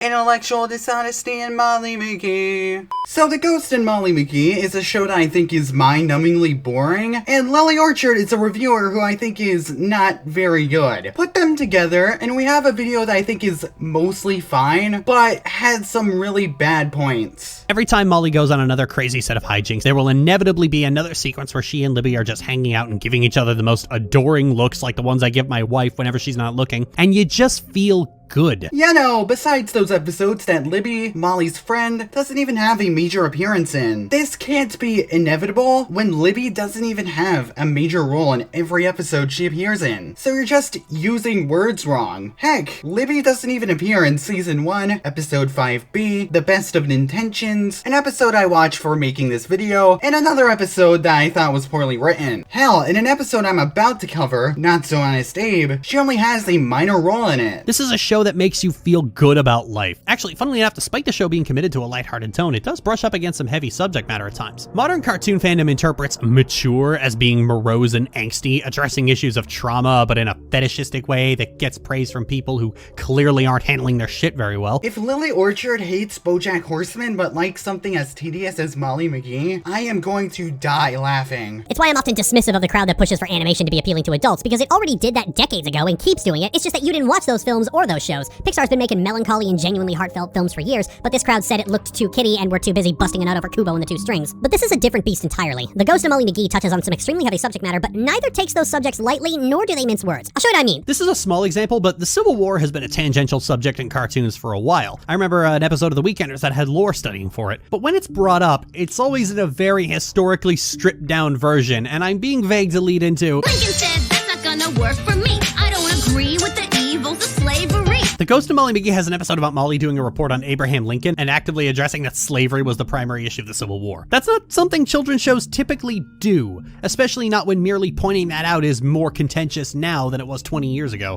Intellectual Dishonesty and Molly McGee. So The Ghost and Molly McGee is a show that I think is mind-numbingly boring, and Lily Orchard is a reviewer who I think is not very good. Put them together, and we have a video that I think is mostly fine, but has some really bad points. Every time Molly goes on another crazy set of hijinks, there will inevitably be another sequence where she and Libby are just hanging out and giving each other the most adoring looks like the ones I give my wife whenever she's not looking, and you just feel good. You know, besides those episodes that Libby, Molly's friend, doesn't even have a major appearance in. This can't be inevitable when Libby doesn't even have a major role in every episode she appears in. So you're just using words wrong. Heck, Libby doesn't even appear in Season 1, Episode 5B, The Best of Intentions, an episode I watched for making this video, and another episode that I thought was poorly written. Hell, in an episode I'm about to cover, Not So Honest Abe, she only has a minor role in it. This is a show that makes you feel good about life. Actually, funnily enough, despite the show being committed to a lighthearted tone, it does brush up against some heavy subject matter at times. Modern cartoon fandom interprets mature as being morose and angsty, addressing issues of trauma, but in a fetishistic way that gets praise from people who clearly aren't handling their shit very well. If Lily Orchard hates BoJack Horseman but likes something as tedious as Molly McGee, I am going to die laughing. It's why I'm often dismissive of the crowd that pushes for animation to be appealing to adults, because it already did that decades ago and keeps doing it. It's just that you didn't watch those films or those shows. Pixar's been making melancholy and genuinely heartfelt films for years, but this crowd said it looked too kiddie and we're too busy busting a nut over Kubo and the Two Strings. But this is a different beast entirely. The Ghost of Molly McGee touches on some extremely heavy subject matter, but neither takes those subjects lightly, nor do they mince words. I'll show you what I mean. This is a small example, but the Civil War has been a tangential subject in cartoons for a while. I remember an episode of The Weekenders that had lore studying for it, but when it's brought up, it's always in a very historically stripped down version, and I'm being vague to lead into Lincoln said that's not gonna work for me. I don't agree with the evils of slavery. The Ghost of Molly McGee has an episode about Molly doing a report on Abraham Lincoln and actively addressing that slavery was the primary issue of the Civil War. That's not something children's shows typically do, especially not when merely pointing that out is more contentious now than it was 20 years ago.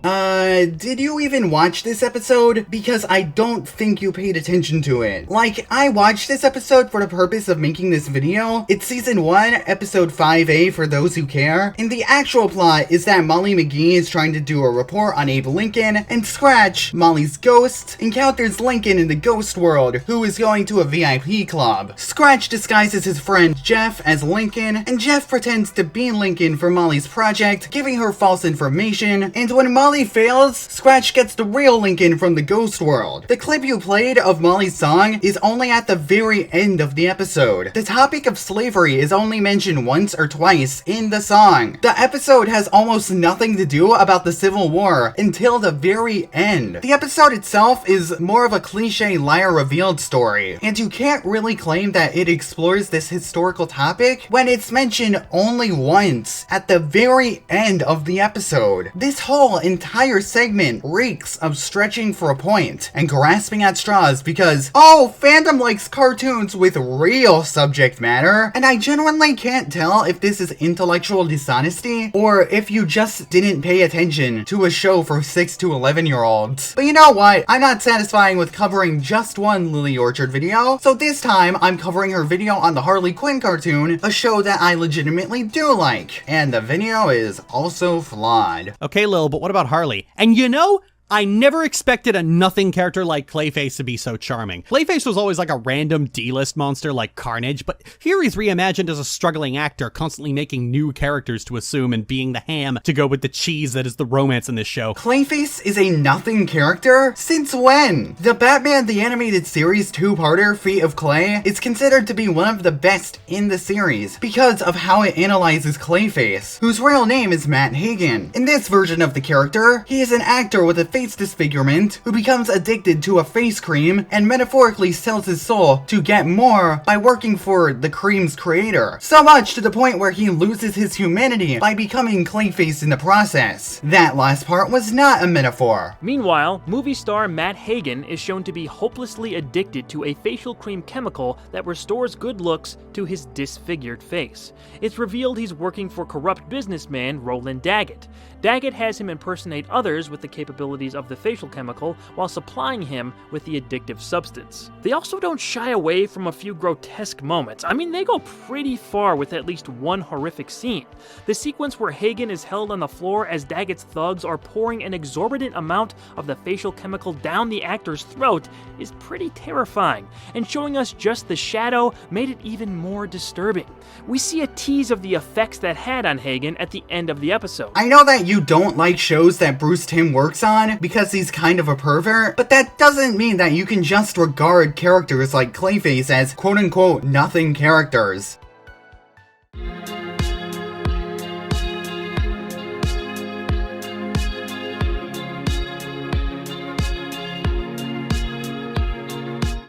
Did you even watch this episode? Because I don't think you paid attention to it. Like, I watched this episode for the purpose of making this video. It's Season 1, Episode 5A for those who care, and the actual plot is that Molly McGee is trying to do a report on Abe Lincoln, and Scratch, Molly's ghost, encounters Lincoln in the ghost world, who is going to a VIP club. Scratch disguises his friend Jeff as Lincoln, and Jeff pretends to be Lincoln for Molly's project, giving her false information, and when Molly fails, Scratch gets the real Lincoln from the ghost world. The clip you played of Molly's song is only at the very end of the episode. The topic of slavery is only mentioned once or twice in the song. The episode has almost nothing to do about the Civil War until the very end. The episode itself is more of a cliche liar revealed story, and you can't really claim that it explores this historical topic when it's mentioned only once at the very end of the episode. This whole entire segment reeks of stretching for a point and grasping at straws because, oh, fandom likes cartoons with real subject matter, and I genuinely can't tell if this is intellectual dishonesty or if you just didn't pay attention to a show for 6 to 11-year-olds. But you know what? I'm not satisfying with covering just one Lily Orchard video, so this time I'm covering her video on the Harley Quinn cartoon, a show that I legitimately do like, and the video is also flawed. Okay, Lil, but what about Harley? And you know, I never expected a nothing character like Clayface to be so charming. Clayface was always like a random D-list monster like Carnage, but here he's reimagined as a struggling actor, constantly making new characters to assume and being the ham to go with the cheese that is the romance in this show. Clayface is a nothing character? Since when? The Batman the Animated Series two-parter, Feet of Clay, is considered to be one of the best in the series because of how it analyzes Clayface, whose real name is Matt Hagen. In this version of the character, he is an actor with a face disfigurement who becomes addicted to a face cream and metaphorically sells his soul to get more by working for the cream's creator. So much to the point where he loses his humanity by becoming Clayface in the process. That last part was not a metaphor. Meanwhile, movie star Matt Hagen is shown to be hopelessly addicted to a facial cream chemical that restores good looks to his disfigured face. It's revealed he's working for corrupt businessman Roland Daggett. Daggett has him impersonate others with the capability properties of the facial chemical while supplying him with the addictive substance. They also don't shy away from a few grotesque moments. I mean, they go pretty far with at least one horrific scene. The sequence where Hagen is held on the floor as Daggett's thugs are pouring an exorbitant amount of the facial chemical down the actor's throat is pretty terrifying, and showing us just the shadow made it even more disturbing. We see a tease of the effects that had on Hagen at the end of the episode. I know that you don't like shows that Bruce Timm works on because he's kind of a pervert, but that doesn't mean that you can just regard characters like Clayface as quote-unquote nothing characters.